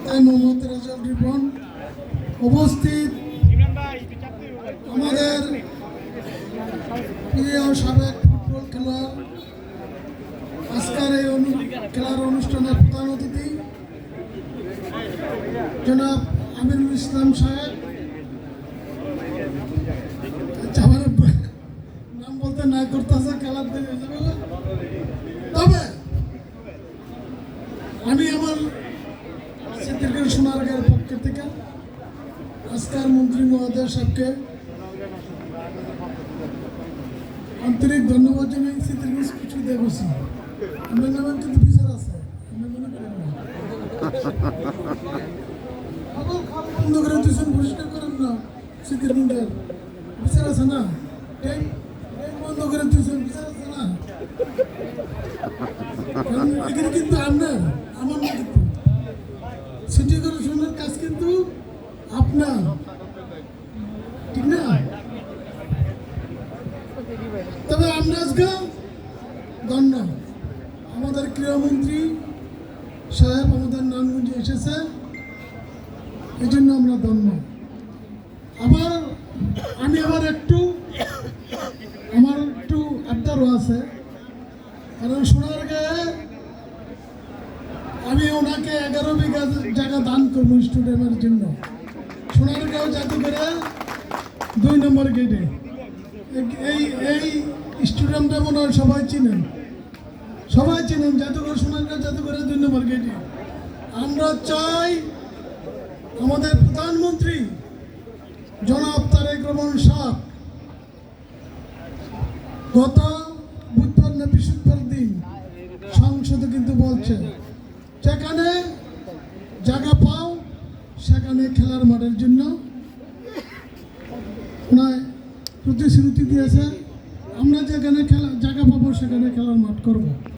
তাই মোহাম্মদ রাজাউল রিপন উপস্থিত আমাদের প্রিয় সাবেক ফুটবল খেলোয়াড়, আজকের এই খেলার অনুষ্ঠানের প্রধান অতিথি জনাব আমিরুল ইসলাম সাহেব। আমার নাম বলতে না করতেছে, খেলার দিকে তবে আমি আমার সিদ্দিকুর সোনারগাঁয়ের পক্ষ থেকে আজকের মন্ত্রী মহোদয় সাহেবকে আন্তরিক ধন্যবাদ জানাই। সিদ্দিকুর কিছু দেখছি আপনার নামে কিন্তু বিচার আছে, আপনি মনে করেন না বন্ধ করে দিয়েছেন, পরিষ্কার করেন না। সিদ্দিকুরের বিচার আছে না, বন্ধ করে দিয়েছেন, বিচার আছে না। এখানে কিন্তু আপনার আমার না, কিন্তু সিটি কর্পোরেশনের কাজ কিন্তু আপনার, ঠিক না? তবে আমরা আজকে ধন্য আমাদের ক্রীড়ামন্ত্রী সাহেব আমাদের নারায়ণগঞ্জে এসেছে, এই জন্য আমরা ধন্য। আমার একটু আবদারও আছে, কারণ সোনারগাঁয়ে আমি ওনাকে 11 বিঘা জায়গা দান করবো স্টুডেন্টের জন্য। সোনারগাঁও জাদুঘরে 2 নম্বর গেটে এই স্টুডেন্টরা মনে হয় সবাই চিনেন জাদুঘর, সোনারগাঁও জাদুঘরে 2 নম্বর গেটে। আমরা চাই আমাদের প্রধানমন্ত্রী জনাব তারেক রহমান সাহেব গত বুধবার না বৃহস্পতিবার দিন সংসদে কিন্তু বলছে, যেখানে জায়গা পাও সেখানে খেলার মাঠের জন্য প্রতিশ্রুতি দিয়েছে। আমরা যেখানে জায়গা পাবো সেখানে খেলার মাঠ করব।